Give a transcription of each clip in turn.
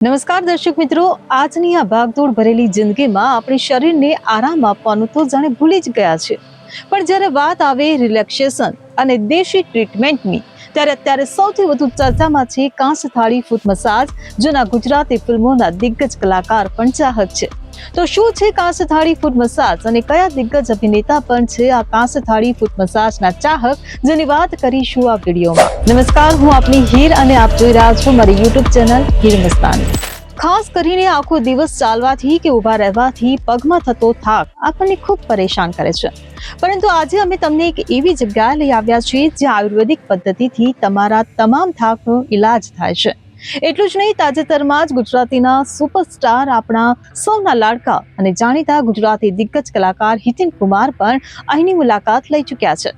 નમસ્કાર દર્શક મિત્રો, આજની આ ભાગદોડ ભરેલી જિંદગીમાં આપણે શરીરને આરામ આપવાનું તો જાણે ભૂલી જ ગયા છે, પણ જ્યારે વાત આવે રિલેક્સેશન અને દેશી ટ્રીટમેન્ટની, ત્યારે અત્યારે સૌથી વધુ ચર્ચામાં છે કાંસથાળી ફૂટ મસાજ, જેના ગુજરાતી ફિલ્મોના દિગ્ગજ કલાકાર પણ ચાહક છે. તો શું છે કાંસથાળી ફૂટ મસાજ અને કયા દિગ્ગજ અભિનેતા પણ છે આ કાંસથાળી ફૂટ મસાજના ચાહક, જેની વાત કરીશું આ વિડીયોમાં. નમસ્કાર, હું આપની હીર અને આપ જોઈ રહ્યા છો મારી યુટ્યુબ ચેનલ હીર મસ્તાની. ખાસ કરીને આખો દિવસ ચાલવાથી કે ઊભા રહેવાથી પગમાં થતો થાક આપણને ખૂબ પરેશાન કરે છે, પરંતુ આજે અમે તમને એક એવી જગ્યાએ લઈ આવ્યા છીએ જ્યાં આયુર્વેદિક પદ્ધતિથી તમારા તમામ થાકનો ઈલાજ થાય છે. એટલું જ નહીં, તાજેતરમાં જ ગુજરાતીના સુપરસ્ટાર, આપણા સૌના લાડકા અને જાણીતા ગુજરાતી દિગ્ગજ કલાકાર હિતેન કુમાર પણ અહીંની મુલાકાત લઈ ચૂક્યા છે.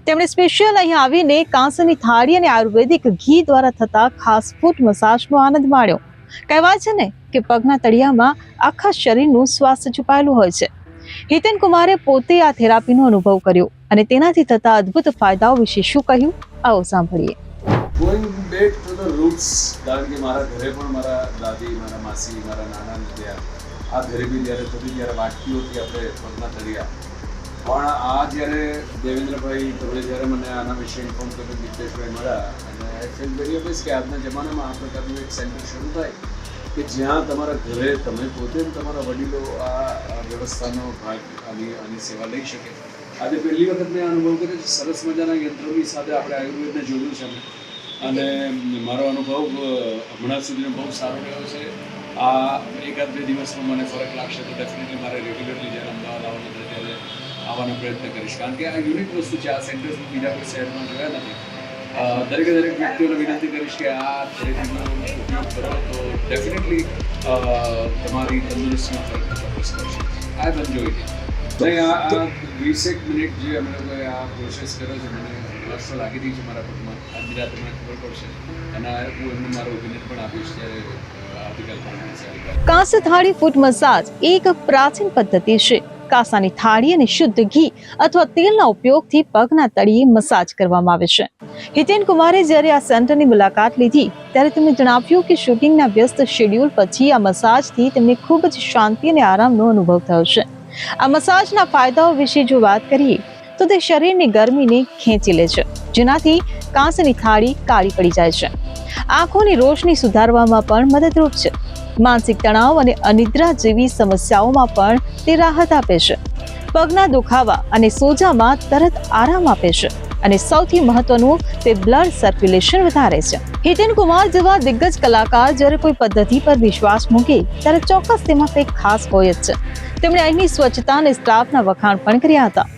તેમણે સ્પેશિયલ અહીં આવીને કાંસની થાળી અને આયુર્વેદિક ઘી દ્વારા થતા ખાસ ફૂટ મસાજનો આનંદ માણ્યો. કહેવાય છે ને કે પગના તળિયામાં આખા શરીરનું સ્વાસ્થ્ય છુપાયેલું હોય છે. હિતેન કુમારે પોતે આ થેરાપીનો અનુભવ કર્યો અને તેનાથી થતા અદ્ભુત ફાયદાઓ વિશે શું કહ્યું, આવો સાંભળીએ. Going back to the roots, કારણ કે મારા ઘરે પણ મારા દાદી, મારા માસી, મારા નાના ત્યાં આ ઘરે બી જ્યારે થતી ત્યારે વાટકીઓ હતી આપણે પગના તળિયા. પણ આ જ્યારે દેવેન્દ્રભાઈ તમે જ્યારે મને આના વિશે ઇન્ફોર્મ કર્યું, દિગ્ગજભાઈ મળ્યા, અને આઈ ફીલ વેરી ઓબ્વિયસ કે આજના જમાનામાં આ પ્રકારનું એક સેન્ટર શરૂ થાય કે જ્યાં તમારા ઘરે તમે પોતે તમારા વડીલો આ વ્યવસ્થાનો ભાગ આની સેવા લઈ શકે. આજે પહેલી વખત મેં અનુભવ કર્યો છે. સરસ મજાના યંત્રોની સાથે આપણે આયુર્વેદને જોડ્યું છે અને મારો અનુભવ હમણાં સુધીનો બહુ સારો રહ્યો છે. આ એકાદ બે દિવસમાં મને ફરક લાગશે તો ડેફિનેટલી મારે રેગ્યુલરલી જ્યારે અમદાવાદ આવવાનું છે ત્યારે આવવાનો પ્રયત્ન કરીશ, કારણ કે આ યુનિક વસ્તુ છે. આ સેન્ટર્સ બીજા કોઈ શહેરમાં જોયા નથી. દરેક વ્યક્તિઓને વિનંતી કરીશ કે આ થેરેપીનો ઉપયોગ કરો તો ડેફિનેટલી તમારી તંદુરસ્તીમાં ફરક ચોક્કસ કરશે. I have enjoyed it. નહીં, આ 20 મિનિટ જે અમે લોકોએ આ પ્રોસેસ કર્યો છે, મને વર્ષો લાગી રહી છે મારા પગમાં. આજની રાતે મને ખબર પડશે અને હું એમને મારો ઓપિનિયન પણ આપીશ ત્યારે આવતીકાલ. કાંસથાળી ફૂટ મસાજ એક પ્રાચીન પદ્ધતિ છે. કાંસાની થાળી અને શુદ્ધ ઘી અથવા તેલના ઉપયોગથી પગના તળિયે મસાજ કરવામાં આવે છે. હિતેન કુમારે જ્યારે આ સેન્ટરની મુલાકાત લીધી ત્યારે તેમણે જણાવ્યું કે શૂટિંગના વ્યસ્ત શેડ્યુલ પછી આ મસાજથી તેમને ખૂબ જ શાંતિ અને આરામનો અનુભવ થયો છે. આ મસાજના ફાયદાઓ વિશે જો વાત કરીએ તો તે શરીરની ગરમીને ખેંચી લે છે, જેનાથી કાંસની થાળી કાળી પડી જાય છે. આંખોની રોશની સુધારવામાં પણ મદદરૂપ છે. માનસિક તણાવ અને અનિદ્રા જેવી સમસ્યાઓમાં પણ તે રાહત આપે છે. પગના દુખાવા અને સોજામાં તરત આરામ આપે છે અને સૌથી મહત્વનું, તે બ્લડ સર્ક્યુલેશન વધારે છે. હિતેન કુમાર જેવા દિગ્ગજ કલાકાર જ્યારે કોઈ પદ્ધતિ પર વિશ્વાસ મૂકે ત્યારે ચોક્કસ તેમાં કંઈક ખાસ હોય જ છે. તેમણે અહીંની સ્વચ્છતા અને સ્ટાફના વખાણ પણ કર્યા હતા.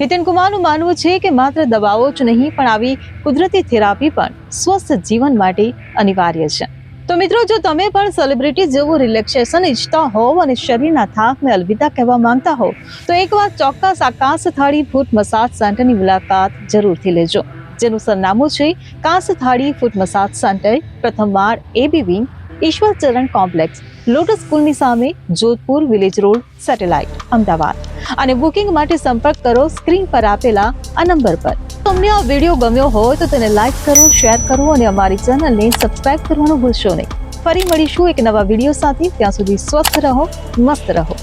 હિતેન કુમારનું માનવું છે કે માત્ર દવાઓ જ નહીં, પણ આવી કુદરતી થેરાપી પણ સ્વસ્થ જીવન માટે અનિવાર્ય છે. તો મિત્રો, જો તમે પણ સેલિબ્રિટી જેવું રિલેક્સેશન ઈચ્છતા હોવ અને શરીરના થાકને અલવિદા કહેવા માંગતા હો તો એકવાર ચોક્કસ આ કાંસથાળી ફૂટ મસાજ સેન્ટરની મુલાકાત જરૂરથી લેજો, જેનું સરનામું છે કાંસથાળી ફૂટ મસાજ સેન્ટર, પ્રથમ માળ, AB વિંગ, ઈશ્વર ચરણ કોમ્પ્લેક્સ, લોટસ સ્કૂલની સામે, Jodhpur village road, satellite, Ahmedabad. અને બુકિંગ માટે સંપર્ક કરો સ્ક્રીન પર આપેલા આ નંબર પર. તમને આ વિડીયો ગમ્યો હોય તો તેને લાઈક કરો, શેર કરો અને અમારી ચેનલને સબસ્ક્રાઇબ કરવાનું ભૂલશો નહીં. ફરી મળીશું એક નવા વિડીયો સાથે. ત્યાં સુધી સ્વસ્થ રહો, મસ્ત રહો.